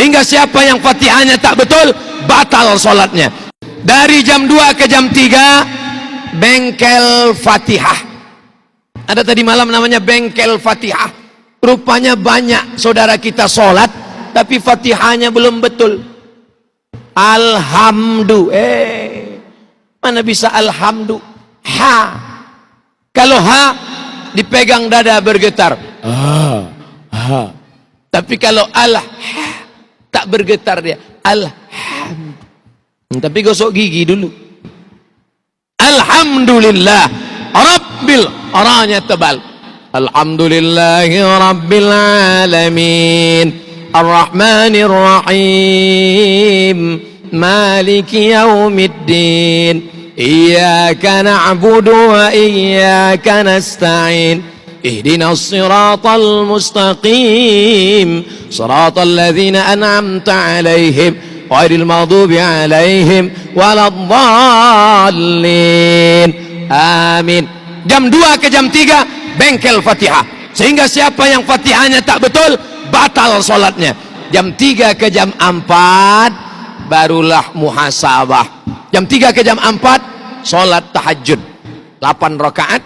Sehingga siapa yang Fatihahnya tak betul, batal sholatnya. Dari jam 2 ke jam 3 bengkel Fatihah. Ada tadi malam namanya bengkel Fatihah. Rupanya banyak saudara kita sholat tapi Fatihahnya belum betul. Alhamdu, mana bisa alhamdu? Ha, kalau ha dipegang dada bergetar. Tapi kalau Allah tak bergetar dia. Alhamd. Tapi gosok gigi dulu. Alhamdulillah Rabbil, orangnya tebal. Alhamdulillahi Rabbil alamin, Ar-Rahmanir Rahim, Maliki Yaumiddin, Iyyaka na'budu wa iyyaka nasta'in, Ihdinas siratal mustaqim, Siratal ladzina an'amta 'alaihim, ghairil maghdubi 'alaihim waladdallin. Amin. Jam 2 ke jam 3 bengkel Fatihah. Sehingga siapa yang Fatihahnya tak betul, batal sholatnya. Jam 3 ke jam 4 barulah muhasabah. Jam 3 ke jam 4 sholat tahajud 8 rakaat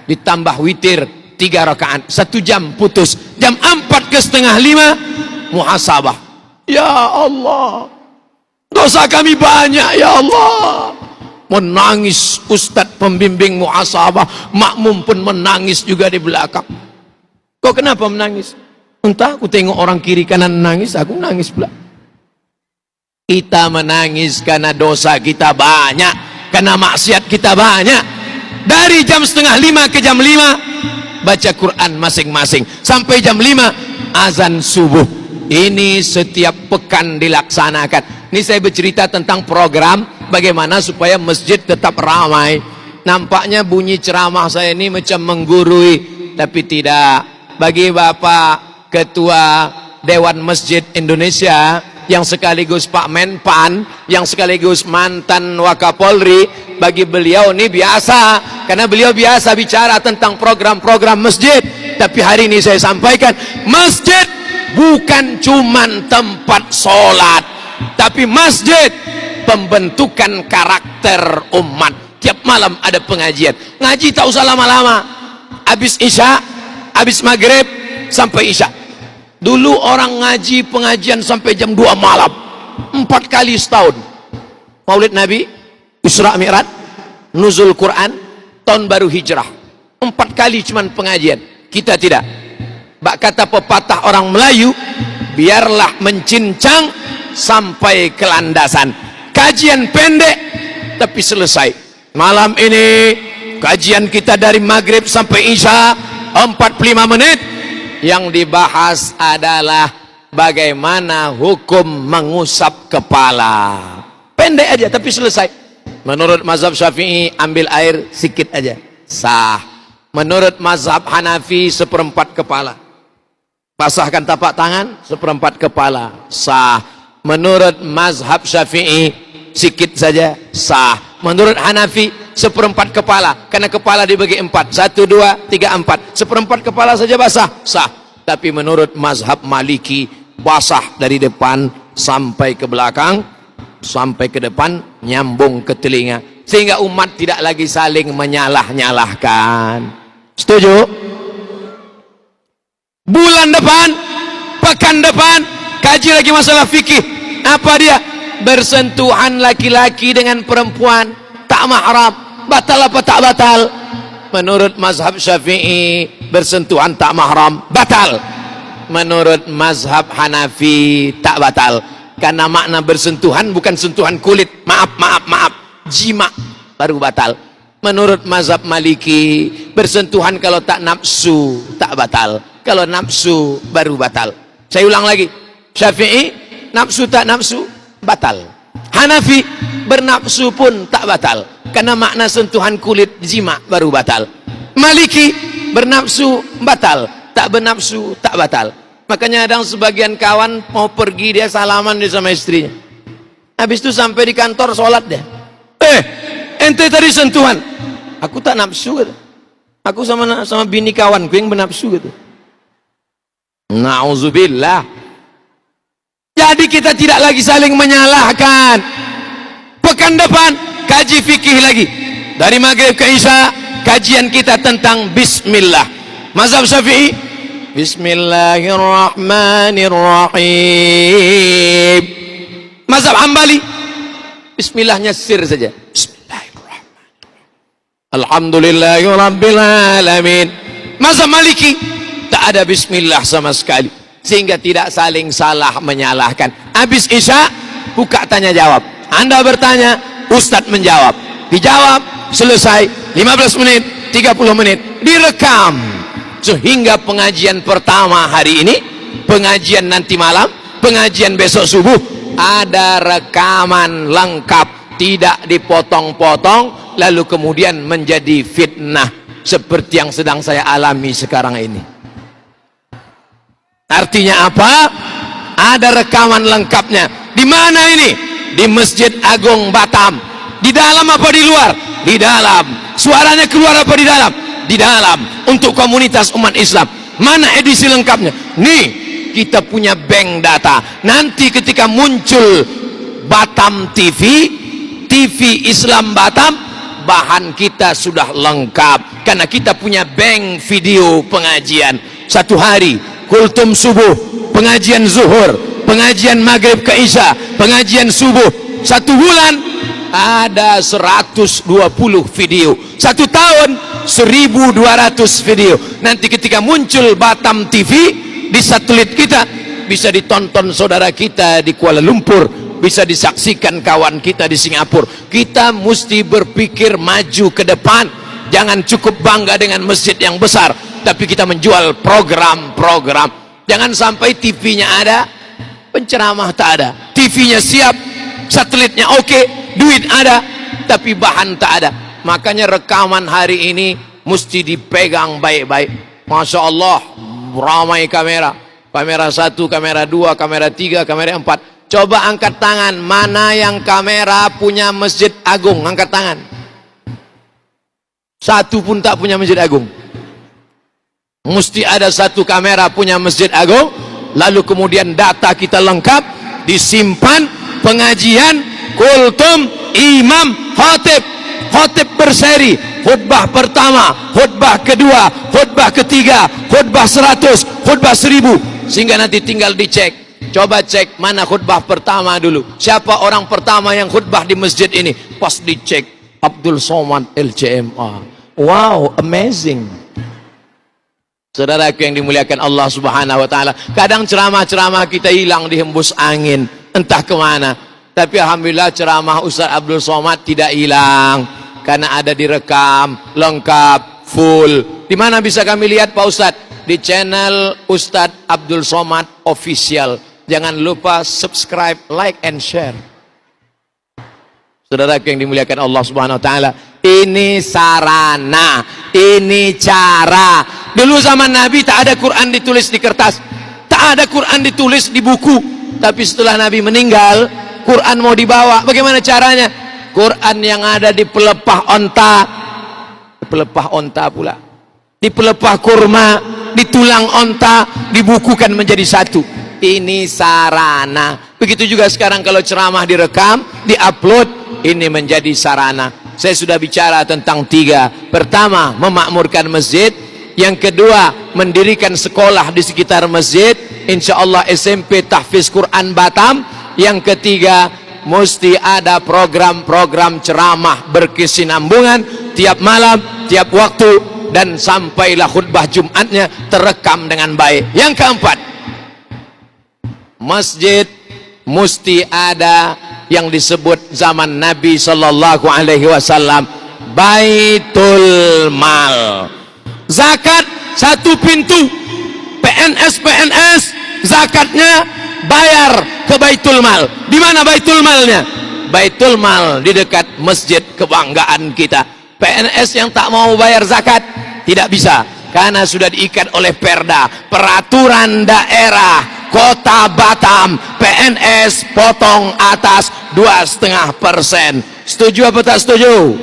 ditambah witir 3 rakaat, 1 jam putus. Jam 4 ke setengah 5 muhasabah. Ya Allah, dosa kami banyak ya Allah. Menangis ustadz pembimbing muhasabah, makmum pun menangis juga di belakang. Kok kenapa menangis? Entah, aku tengok orang kiri kanan menangis, aku nangis pula. Kita menangis karena dosa kita banyak, karena maksiat kita banyak. Dari jam setengah 5 ke jam 5 baca Quran masing-masing sampai jam 5 azan subuh. Ini setiap pekan dilaksanakan. Ini saya bercerita tentang program bagaimana supaya masjid tetap ramai. Nampaknya bunyi ceramah saya ini macam menggurui, tapi tidak. Bagi Bapak Ketua Dewan Masjid Indonesia yang sekaligus Pak Menpan, yang sekaligus mantan Wakapolri, bagi beliau ini biasa, karena beliau biasa bicara tentang program-program masjid. Tapi hari ini saya sampaikan, masjid bukan cuman tempat sholat, tapi masjid pembentukan karakter umat. Tiap malam ada pengajian. Ngaji tak usah lama-lama. Habis isya, habis maghrib sampai isya. Dulu orang ngaji pengajian sampai jam 2 malam. 4 kali setahun. Maulid Nabi, Isra Mi'raj, Nuzul Quran, Tahun Baru Hijrah. 4 kali cuman pengajian. Kita tidak. Bak kata pepatah orang Melayu, biarlah mencincang sampai ke landasan. Kajian pendek tapi selesai. Malam ini kajian kita dari maghrib sampai isya 45 menit. Yang dibahas adalah bagaimana hukum mengusap kepala. Pendek aja tapi selesai. Menurut mazhab Syafi'i ambil air sedikit aja, sah. Menurut mazhab Hanafi 1/4 kepala. Basahkan tapak tangan 1/4 kepala, sah. Menurut mazhab Syafi'i sikit saja, sah. Menurut Hanafi 1/4 kepala, karena kepala dibagi 4, 1, 2, 3, 4, 1/4 kepala saja basah, sah. Tapi menurut mazhab Maliki basah dari depan sampai ke belakang, sampai ke depan, nyambung ke telinga, sehingga umat tidak lagi saling menyalah-nyalahkan. Setuju? Bulan depan, pekan depan, kaji lagi masalah fikih. Apa dia? Bersentuhan laki-laki dengan perempuan tak mahram, batal apa tak batal? Menurut mazhab Syafi'i bersentuhan tak mahram batal. Menurut mazhab Hanafi tak batal, karena makna bersentuhan bukan sentuhan kulit, maaf, jima baru batal. Menurut mazhab Maliki bersentuhan kalau tak nafsu tak batal, kalau nafsu baru batal. Saya ulang lagi, Syafi'i nafsu tak nafsu batal. Hanafi bernafsu pun tak batal, karena makna sentuhan kulit jima baru batal. Maliki bernafsu batal, tak bernafsu tak batal. Makanya ada sebagian kawan mau pergi, dia salaman dia sama istrinya, habis itu sampai di kantor sholat dia, ente tadi sentuhan, aku tak nafsu gitu. Aku sama bini kawanku yang bernafsu gitu. Na'udzubillah. Jadi kita tidak lagi saling menyalahkan. Pekan depan kaji fikih lagi. Dari maghrib ke isya kajian kita tentang bismillah. Mazhab Syafi'i, bismillahirrahmanirrahim. Mazhab Hambali, bismillahnya sir saja. Bismillahirrahmanirrahim. Alhamdulillahirabbil alamin. Mazhab Maliki tak ada bismillah sama sekali, sehingga tidak saling salah menyalahkan. Habis isya buka tanya jawab. Anda bertanya, Ustadz menjawab. Dijawab, selesai. 15 menit, 30 menit, direkam. Sehingga pengajian pertama hari ini, pengajian nanti malam, pengajian besok subuh, ada rekaman lengkap, tidak dipotong-potong lalu kemudian menjadi fitnah seperti yang sedang saya alami sekarang ini. Artinya apa? Ada rekaman lengkapnya. Di mana ini? Di Masjid Agung Batam. Di dalam apa di luar? Di dalam. Suaranya keluar apa di dalam? Di dalam. Untuk komunitas umat Islam. Mana edisi lengkapnya? Nih, kita punya bank data. Nanti ketika muncul Batam TV, TV Islam Batam, bahan kita sudah lengkap. Karena kita punya bank video pengajian. Satu hari kultum subuh, pengajian zuhur, pengajian maghrib ke isya, pengajian subuh. 1 bulan ada 120 video. 1 tahun 1200 video. Nanti ketika muncul Batam TV di satelit kita, bisa ditonton saudara kita di Kuala Lumpur, bisa disaksikan kawan kita di Singapura. Kita mesti berpikir maju ke depan. Jangan cukup bangga dengan masjid yang besar, tapi kita menjual program-program. Jangan sampai TV-nya ada, penceramah tak ada. TV-nya siap, satelitnya oke, duit ada, tapi bahan tak ada. Makanya rekaman hari ini mesti dipegang baik-baik. Masya Allah, ramai kamera. Kamera 1, kamera 2, kamera 3, kamera 4. Coba angkat tangan, mana yang kamera punya Masjid Agung? Angkat tangan. Satu pun tak punya Masjid Agung. Mesti ada 1 kamera punya Masjid Agung. Lalu kemudian data kita lengkap, disimpan, pengajian, kultum, imam, khatib. Khatib berseri, khutbah pertama, khutbah kedua, khutbah ketiga, khutbah 100, khutbah 1000. Sehingga nanti tinggal dicek. Coba cek mana khutbah pertama dulu. Siapa orang pertama yang khutbah di masjid ini? Pas dicek, Abdul Somad LCMA. Wow, amazing. Saudaraku yang dimuliakan Allah Subhanahu wa taala, kadang ceramah-ceramah kita hilang dihembus angin, entah kemana. Tapi alhamdulillah ceramah Ustaz Abdul Somad tidak hilang, karena ada direkam, lengkap, full. Di mana bisa kami lihat Pak Ustaz? Di channel Ustaz Abdul Somad Official. Jangan lupa subscribe, like, and share. Saudara yang dimuliakan Allah Subhanahu wa taala, ini sarana, ini cara. Dulu zaman Nabi tak ada Quran ditulis di kertas, tak ada Quran ditulis di buku. Tapi setelah Nabi meninggal, Quran mau dibawa. Bagaimana caranya? Quran yang ada di pelepah onta, pula, di pelepah kurma, di tulang onta, dibukukan menjadi satu. Ini sarana. Begitu juga sekarang kalau ceramah direkam, diupload, ini menjadi sarana. Saya sudah bicara tentang 3. Pertama, memakmurkan masjid. Yang kedua, mendirikan sekolah di sekitar masjid. Insya Allah SMP Tahfiz Quran Batam. Yang ketiga, mesti ada program-program ceramah berkesinambungan tiap malam, tiap waktu, dan sampailah khutbah Jumatnya terekam dengan baik. Yang keempat, masjid mesti ada yang disebut zaman Nabi Sallallahu Alaihi Wasallam, Baitul Mal. Zakat 1 pintu. PNS zakatnya bayar ke Baitul Mal. Di mana Baitul Malnya? Baitul Mal di dekat masjid kebanggaan kita. PNS yang tak mau bayar zakat tidak bisa, karena sudah diikat oleh Perda, peraturan daerah Kota Batam. PNS potong atas 2,5%. Setuju apa tak setuju?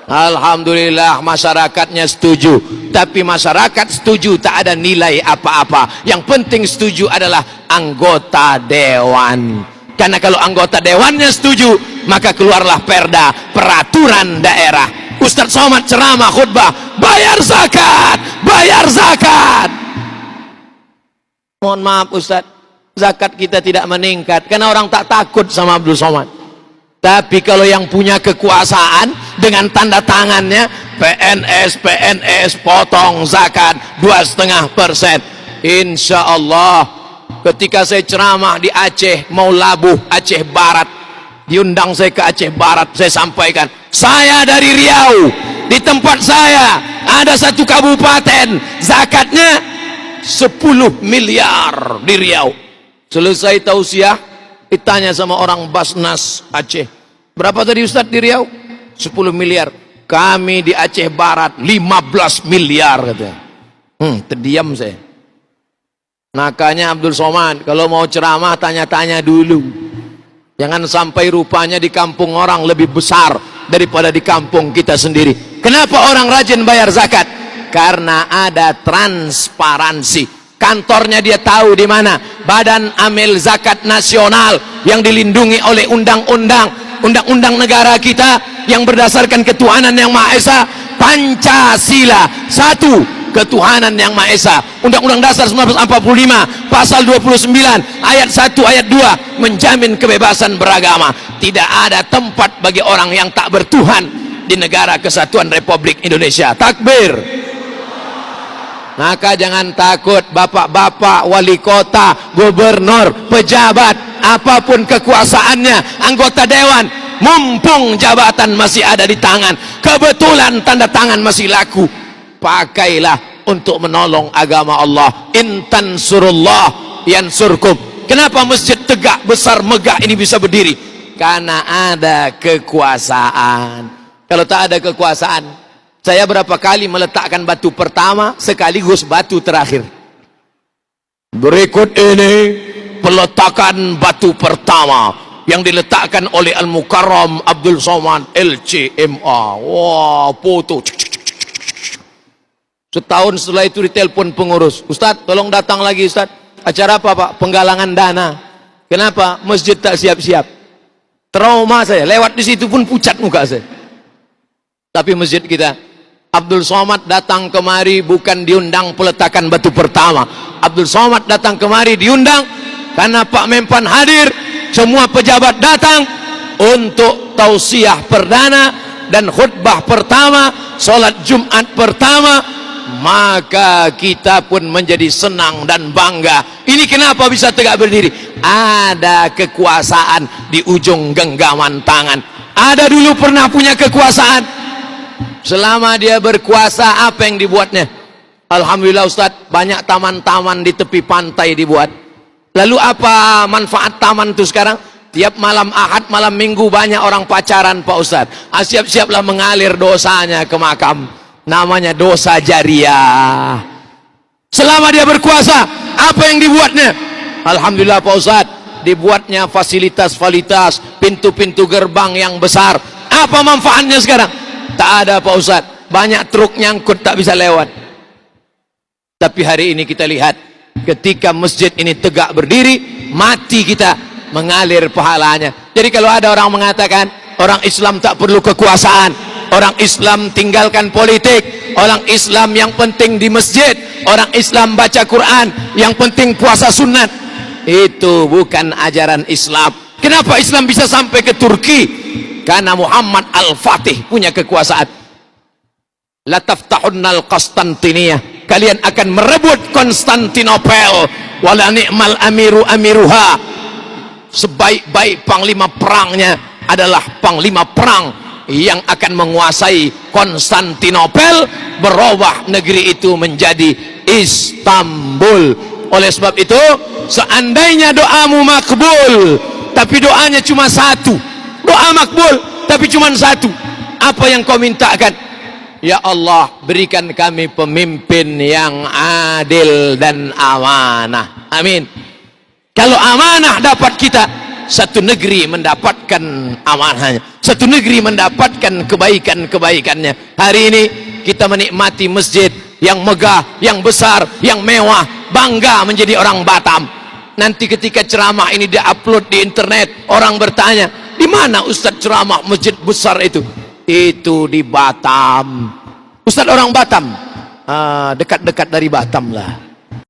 Alhamdulillah masyarakatnya setuju. Tapi masyarakat setuju tak ada nilai apa-apa. Yang penting setuju adalah anggota dewan. Karena kalau anggota dewannya setuju, maka keluarlah perda peraturan daerah. Ustadz Somad ceramah khutbah, bayar zakat, bayar zakat. Mohon maaf Ustadz, zakat kita tidak meningkat karena orang tak takut sama Abdul Somad. Tapi kalau yang punya kekuasaan dengan tanda tangannya, PNS potong zakat 2,5%. Insya Allah ketika saya ceramah di Aceh, mau labuh Aceh Barat, diundang saya ke Aceh Barat, saya sampaikan, saya dari Riau, di tempat saya ada satu kabupaten zakatnya 10 miliar di Riau. Selesai tausiah, ditanya sama orang Basnas Aceh, berapa tadi Ustadz di Riau? 10 miliar. Kami di Aceh Barat 15 miliar katanya. Terdiam saya. Makanya Abdul Somad kalau mau ceramah tanya-tanya dulu. Jangan sampai rupanya di kampung orang lebih besar daripada di kampung kita sendiri. Kenapa orang rajin bayar zakat? Karena ada transparansi. Kantornya dia tahu di mana. Badan Amil Zakat Nasional yang dilindungi oleh undang-undang negara kita yang berdasarkan ketuhanan yang Maha Esa, Pancasila. Satu, ketuhanan yang Maha Esa. Undang-Undang Dasar 1945 pasal 29 ayat 1 ayat 2 menjamin kebebasan beragama. Tidak ada tempat bagi orang yang tak bertuhan di negara kesatuan Republik Indonesia. Takbir. Maka jangan takut bapak-bapak wali kota, gubernur, pejabat, apapun kekuasaannya, anggota dewan, mumpung jabatan masih ada di tangan, kebetulan tanda tangan masih laku, pakailah untuk menolong agama Allah. In tansurullah yansurkum. Kenapa masjid tegak, besar, megah ini bisa berdiri? Karena ada kekuasaan. Kalau tak ada kekuasaan, saya berapa kali meletakkan batu pertama sekaligus batu terakhir. Berikut ini peletakan batu pertama yang diletakkan oleh Al-Mukarram Abdul Somad LCMA. Wah, foto. Setahun setelah itu ditelepon pengurus, Ustadz tolong datang lagi Ustadz. Acara apa Pak? Penggalangan dana. Kenapa? Masjid tak siap-siap. Trauma saya, lewat di situ pun pucat muka saya. Tapi masjid kita, Abdul Somad datang kemari bukan diundang peletakan batu pertama. Abdul Somad datang kemari diundang karena Pak Mempan hadir, semua pejabat datang untuk tausiah perdana dan khutbah pertama, sholat Jumat pertama. Maka kita pun menjadi senang dan bangga. Ini kenapa bisa tegak berdiri? Ada kekuasaan di ujung genggaman tangan. Ada dulu pernah punya kekuasaan. Selama dia berkuasa, apa yang dibuatnya? Alhamdulillah Ustadz, banyak taman-taman di tepi pantai dibuat. Lalu apa manfaat taman itu sekarang? Tiap malam Ahad, malam Minggu banyak orang pacaran Pak Ustadz. Siap-siaplah mengalir dosanya ke makam. Namanya dosa jariah. Selama dia berkuasa, apa yang dibuatnya? Alhamdulillah Pak Ustadz, dibuatnya fasilitas-fasilitas, pintu-pintu gerbang yang besar. Apa manfaatnya sekarang? Tak ada Pak Ustadz, banyak truk nyangkut tak bisa lewat. Tapi hari ini kita lihat, ketika masjid ini tegak berdiri, mati kita mengalir pahalanya. Jadi kalau ada orang mengatakan orang Islam tak perlu kekuasaan, orang Islam tinggalkan politik, orang Islam yang penting di masjid, orang Islam baca Quran, yang penting puasa sunat, itu bukan ajaran Islam. Kenapa Islam bisa sampai ke Turki? Karena Muhammad Al-Fatih punya kekuasaan. La taftahunnal Konstantiniyah, kalian akan merebut Konstantinopel. Wala ni'mal amiru amiruha, sebaik-baik panglima perangnya adalah panglima perang yang akan menguasai Konstantinopel, berubah negeri itu menjadi Istanbul. Oleh sebab itu, seandainya doamu makbul, tapi doanya cuma satu, doa makbul tapi cuma satu, apa yang kau mintakan? Ya Allah, berikan kami pemimpin yang adil dan amanah. Amin. Kalau amanah dapat kita, satu negeri mendapatkan amanahnya, satu negeri mendapatkan kebaikan-kebaikannya. Hari ini kita menikmati masjid yang megah, yang besar, yang mewah, bangga menjadi orang Batam. Nanti ketika ceramah ini diupload di internet, orang bertanya, di mana Ustadz ceramah masjid besar itu? Itu di Batam. Ustadz orang Batam? Dekat-dekat dari Batam lah.